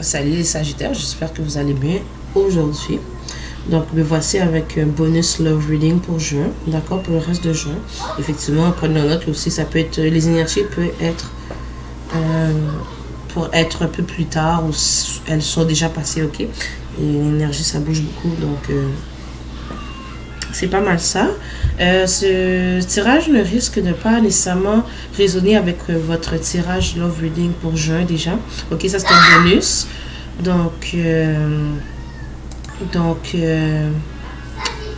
Salut les Sagittaires, j'espère que vous allez bien aujourd'hui. Donc, me voici avec un bonus love reading pour juin, d'accord, pour le reste de juin. Effectivement, prenez note aussi, ça peut être, les énergies peuvent être pour être un peu plus tard ou elles sont déjà passées, ok. Et l'énergie, ça bouge beaucoup, donc c'est pas mal ça. Ce tirage ne risque de pas nécessairement résonner avec votre tirage love reading pour juin déjà. Ok, ça c'est un bonus. Donc,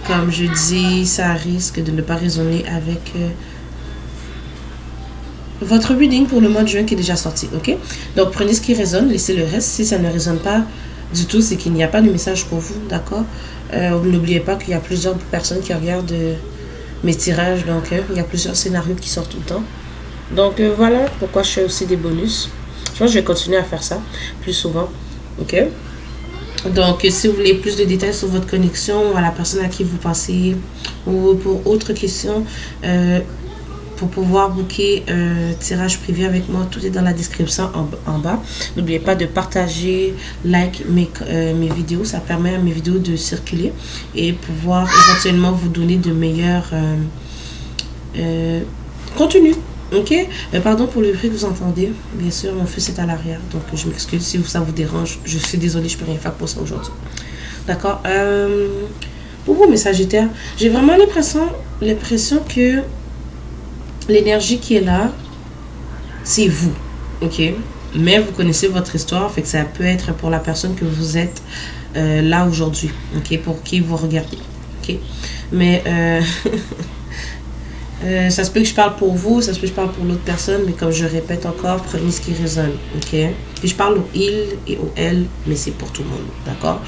comme je dis, ça risque de ne pas résonner avec votre reading pour le mois de juin qui est déjà sorti. Ok, donc prenez ce qui résonne, laissez le reste. Si ça ne résonne pas du tout, c'est qu'il n'y a pas de message pour vous, d'accord. N'oubliez pas qu'il y a plusieurs personnes qui regardent mes tirages, donc il y a plusieurs scénarios qui sortent tout le temps. Donc voilà pourquoi je fais aussi des bonus. Je pense que je vais continuer à faire ça plus souvent, ok. Donc si vous voulez plus de détails sur votre connexion, à la personne à qui vous pensez, ou pour autres questions, pour pouvoir booker un tirage privé avec moi, tout est dans la description en bas. N'oubliez pas de partager, like mes vidéos, ça permet à mes vidéos de circuler et pouvoir éventuellement vous donner de meilleurs contenus. Ok, pardon pour le bruit que vous entendez. Bien sûr, mon fils est à l'arrière, donc je m'excuse si ça vous dérange. Je suis désolée, je peux rien faire pour ça aujourd'hui. D'accord. Pour vous, mes Sagittaires, j'ai vraiment l'impression que l'énergie qui est là, c'est vous, ok? Mais vous connaissez votre histoire, fait que ça peut être pour la personne que vous êtes là aujourd'hui, ok? Pour qui vous regardez, ok? Mais ça se peut que je parle pour vous, ça se peut que je parle pour l'autre personne, mais comme je répète encore, prenez ce qui résonne, ok? Et je parle au il et au elle, mais c'est pour tout le monde, d'accord?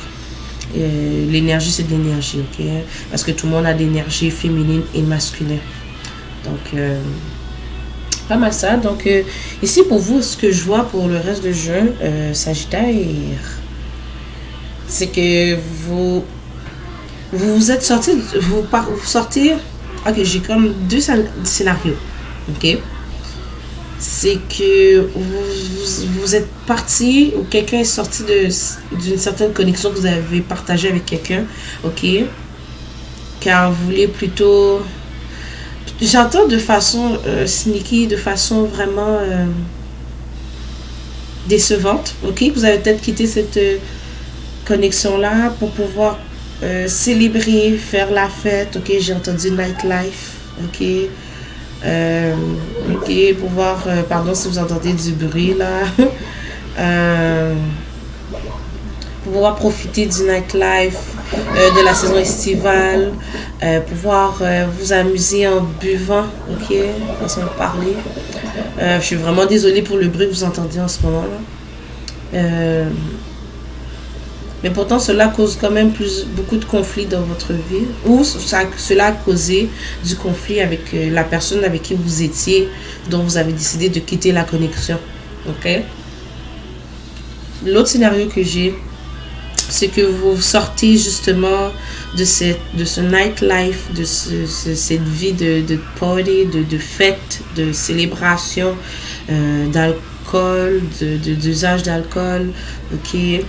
L'énergie, c'est de l'énergie, ok? Parce que tout le monde a de l'énergie féminine et masculine. Donc, pas mal ça. Donc, ici pour vous, ce que je vois pour le reste de juin, Sagittaire, c'est que vous êtes sorti, vous sortez. Ok, j'ai comme deux scénarios. Ok, c'est que vous êtes parti ou quelqu'un est sorti d'une certaine connexion que vous avez partagée avec quelqu'un. Ok, car vous voulez plutôt. J'entends de façon sneaky, de façon vraiment décevante, ok? Vous avez peut-être quitté cette connexion-là pour pouvoir célébrer, faire la fête, ok? J'ai entendu nightlife, ok? Ok, pouvoir, pardon si vous entendez du bruit là, pouvoir profiter du nightlife, de la saison estivale, pouvoir vous amuser en buvant, ok, façon de parler. Je suis vraiment désolée pour le bruit que vous entendez en ce moment là. Mais pourtant cela cause quand même beaucoup de conflits dans votre vie, ou cela a causé du conflit avec la personne avec qui vous étiez, dont vous avez décidé de quitter la connexion, ok. L'autre scénario que j'ai, c'est que vous sortez justement de ce nightlife, de cette vie de party, de fête, de célébration, d'alcool, d'usage d'alcool, ok,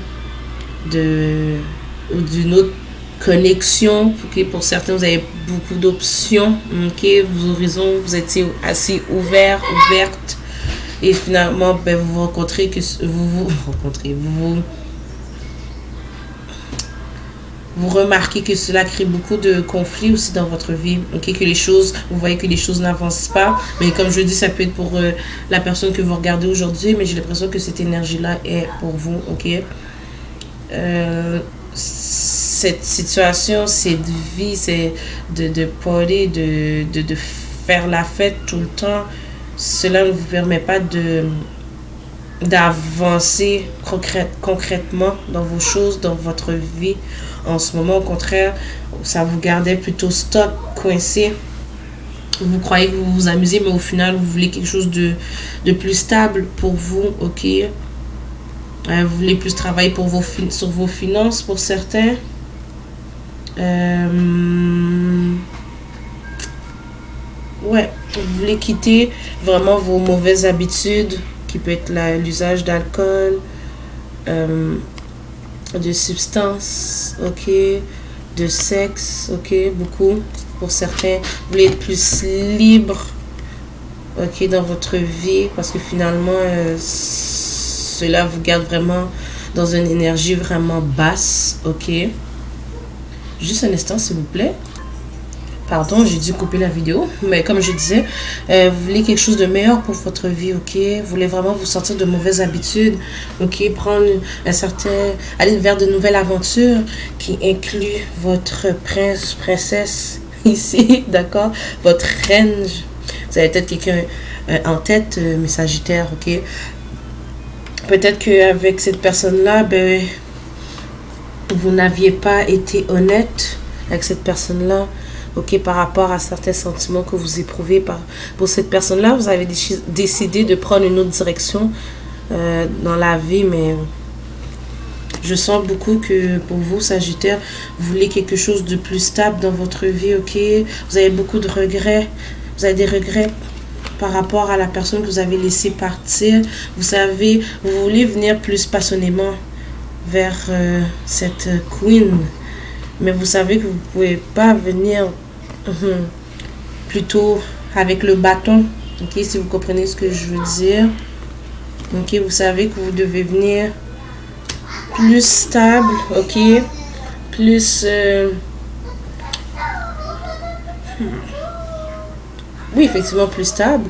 d'une autre connexion, ok. Pour certains, vous avez beaucoup d'options, ok, vous étiez assez ouverte, et finalement, ben, vous rencontrez vous remarquez que cela crée beaucoup de conflits aussi dans votre vie, ok, vous voyez que les choses n'avancent pas, mais comme je dis, ça peut être pour la personne que vous regardez aujourd'hui, mais j'ai l'impression que cette énergie-là est pour vous, ok. Cette situation, cette vie, c'est de parler, de faire la fête tout le temps, cela ne vous permet pas d'avancer concrètement dans vos choses, dans votre vie. En ce moment, au contraire, ça vous gardait plutôt stock, coincé. Vous croyez que vous vous amusez, mais au final, vous voulez quelque chose de plus stable pour vous, ok. Vous voulez plus travailler sur vos finances pour certains. Ouais, vous voulez quitter vraiment vos mauvaises habitudes, qui peut être l'usage d'alcool, de substances, ok, de sexe, ok, beaucoup. Pour certains, vous voulez être plus libre, ok, dans votre vie, parce que finalement, cela vous garde vraiment dans une énergie vraiment basse, ok. Juste un instant, s'il vous plaît. Pardon, j'ai dû couper la vidéo. Mais comme je disais, vous voulez quelque chose de meilleur pour votre vie, ok? Vous voulez vraiment vous sortir de mauvaises habitudes, ok? Prendre un certain... aller vers de nouvelles aventures qui incluent votre prince, princesse ici, d'accord? Votre reine. Vous avez peut-être quelqu'un en tête, mes sagittaires, ok? Peut-être qu'avec cette personne-là, ben, vous n'aviez pas été honnête avec cette personne-là. Ok, par rapport à certains sentiments que vous éprouvez pour cette personne-là, vous avez décidé de prendre une autre direction dans la vie, mais je sens beaucoup que pour vous, Sagittaire, vous voulez quelque chose de plus stable dans votre vie, ok? Vous avez beaucoup de regrets, vous avez des regrets par rapport à la personne que vous avez laissé partir. Vous savez, vous voulez venir plus passionnément vers cette queen, mais vous savez que vous ne pouvez pas venir plutôt avec le bâton, ok, si vous comprenez ce que je veux dire, ok, vous savez que vous devez venir plus stable, ok, plus oui, effectivement plus stable.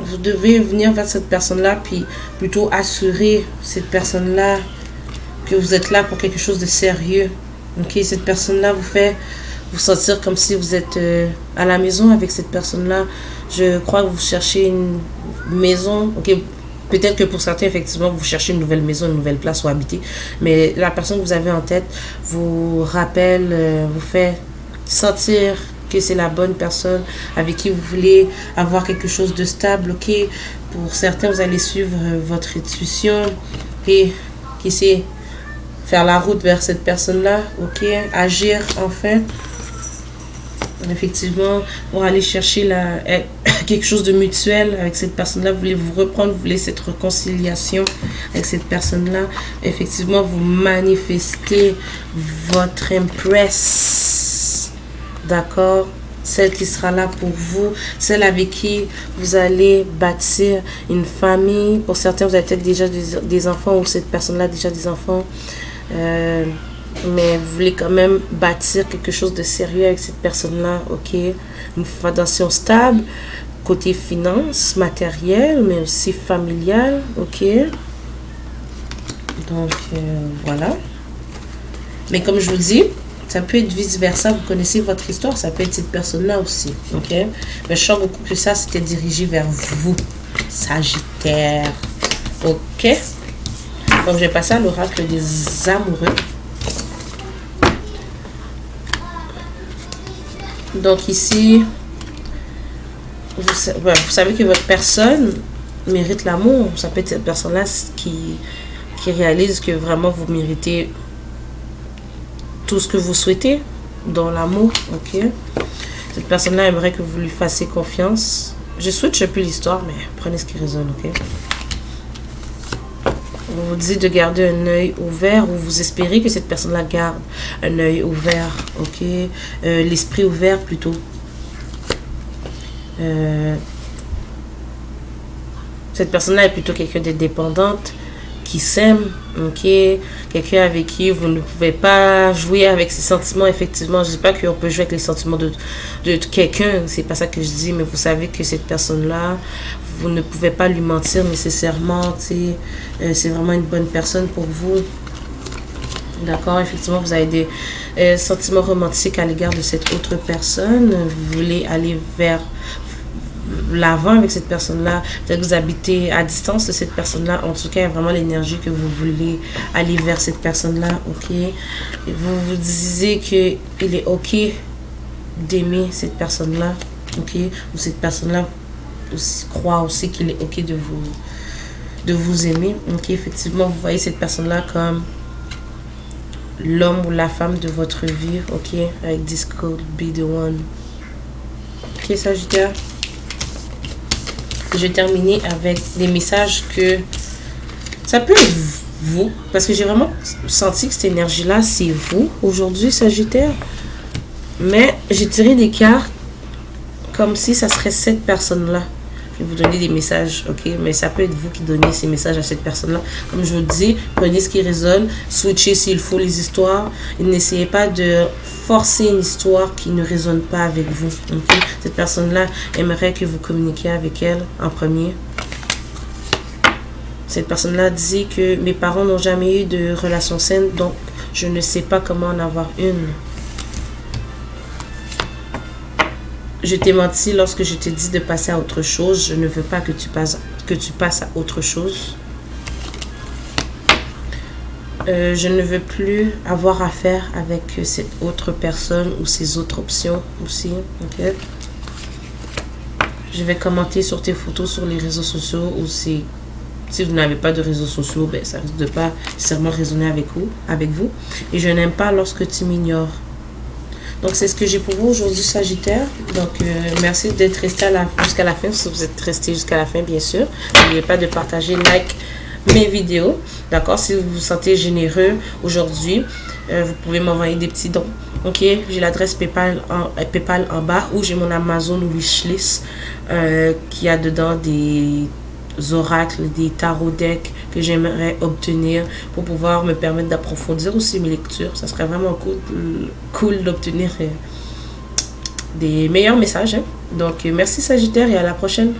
Vous devez venir vers cette personne-là, puis plutôt assurer cette personne-là que vous êtes là pour quelque chose de sérieux. Ok, cette personne-là vous fait vous sentir comme si vous êtes à la maison avec cette personne-là. Je crois que vous cherchez une maison. Ok, peut-être que pour certains, effectivement, vous cherchez une nouvelle maison, une nouvelle place où habiter. Mais la personne que vous avez en tête vous rappelle, vous fait sentir que c'est la bonne personne avec qui vous voulez avoir quelque chose de stable, ok? Pour certains, vous allez suivre votre intuition et qui sait faire la route vers cette personne-là, ok? Agir enfin, effectivement, pour aller chercher quelque chose de mutuel avec cette personne-là. Vous voulez vous reprendre, vous voulez cette réconciliation avec cette personne-là. Effectivement, vous manifestez votre empress. D'accord, celle qui sera là pour vous, celle avec qui vous allez bâtir une famille. Pour certains, vous avez peut-être déjà des enfants ou cette personne-là a déjà des enfants. Mais vous voulez quand même bâtir quelque chose de sérieux avec cette personne-là, ok? Une fondation stable, côté finance, matériel, mais aussi familial, ok? Donc, voilà. Mais comme je vous dis, ça peut être vice-versa, vous connaissez votre histoire, ça peut être cette personne-là aussi, ok? Mais je sens beaucoup que ça, c'était dirigé vers vous, Sagittaire, ok? Donc, je vais passer à l'oracle des amoureux. Donc, ici, vous savez que votre personne mérite l'amour. Ça peut être cette personne-là qui réalise que vraiment vous méritez tout ce que vous souhaitez dans l'amour, ok? Cette personne-là aimerait que vous lui fassiez confiance. Je switch un peu l'histoire, mais prenez ce qui résonne, ok? Vous vous dites de garder un œil ouvert ou vous espérez que cette personne-là garde un œil ouvert, ok? L'esprit ouvert plutôt. Cette personne-là est plutôt quelqu'un de dépendante, qui s'aime, ok? Quelqu'un avec qui vous ne pouvez pas jouer avec ses sentiments, effectivement. Je ne dis pas qu'on peut jouer avec les sentiments de quelqu'un, c'est pas ça que je dis, mais vous savez que cette personne-là, vous ne pouvez pas lui mentir nécessairement, tu sais, c'est vraiment une bonne personne pour vous. D'accord, effectivement, vous avez des sentiments romantiques à l'égard de cette autre personne. Vous voulez aller vers l'avant avec cette personne-là. Peut-être que vous habitez à distance de cette personne-là. En tout cas, il y a vraiment l'énergie que vous voulez aller vers cette personne-là, ok? Et vous vous disiez qu'il est ok d'aimer cette personne-là, ok? Ou cette personne-là aussi croit aussi qu'il est ok de vous aimer, ok? Effectivement, vous voyez cette personne-là comme l'homme ou la femme de votre vie, ok? Avec this could be the one. Ok, Sagittaire? je vais terminer avec des messages que ça peut être vous, parce que j'ai vraiment senti que cette énergie-là, c'est vous aujourd'hui, Sagittaire. Mais j'ai tiré des cartes comme si ça serait cette personne-là. Je vais vous donner des messages, ok? Mais ça peut être vous qui donnez ces messages à cette personne-là. Comme je vous dis, prenez ce qui résonne, switchez s'il faut les histoires. Et n'essayez pas de forcer une histoire qui ne résonne pas avec vous, ok? Cette personne-là aimerait que vous communiquiez avec elle en premier. Cette personne-là dit que mes parents n'ont jamais eu de relation saine, donc je ne sais pas comment en avoir une. Je t'ai menti lorsque je t'ai dit de passer à autre chose. Je ne veux pas que tu passes à autre chose. Je ne veux plus avoir affaire avec cette autre personne ou ces autres options aussi. Okay? Je vais commenter sur tes photos sur les réseaux sociaux ou si vous n'avez pas de réseaux sociaux, ben, ça risque de pas nécessairement résonner avec vous. Et je n'aime pas lorsque tu m'ignores. Donc, c'est ce que j'ai pour vous aujourd'hui, Sagittaire. Donc, merci d'être resté jusqu'à la fin. Si vous êtes resté jusqu'à la fin, bien sûr. N'oubliez pas de partager, like mes vidéos. D'accord? Si vous vous sentez généreux aujourd'hui, vous pouvez m'envoyer des petits dons. Ok? J'ai l'adresse PayPal en bas ou j'ai mon Amazon Wishlist qui a dedans des oracles, des tarot decks que j'aimerais obtenir pour pouvoir me permettre d'approfondir aussi mes lectures. Ça serait vraiment cool d'obtenir des meilleurs messages. Hein? Donc, merci Sagittaire et à la prochaine.